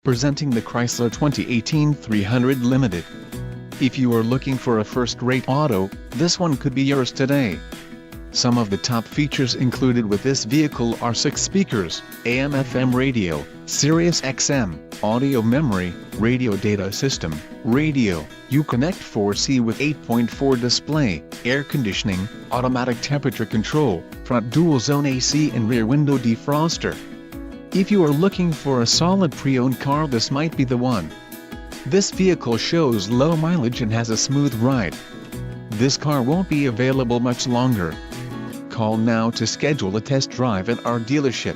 Presenting the Chrysler 2018 300 Limited. If you are looking for a first-rate auto, this one could be yours today. Some of the top features included with this vehicle are 6 speakers, AM/FM radio, Sirius XM, audio memory, radio data system, radio, Uconnect 4C with 8.4 display, air conditioning, automatic temperature control, front dual-zone AC and rear window defroster. If you are looking for a solid pre-owned car, this might be the one. This vehicle shows low mileage and has a smooth ride. This car won't be available much longer. Call now to schedule a test drive at our dealership.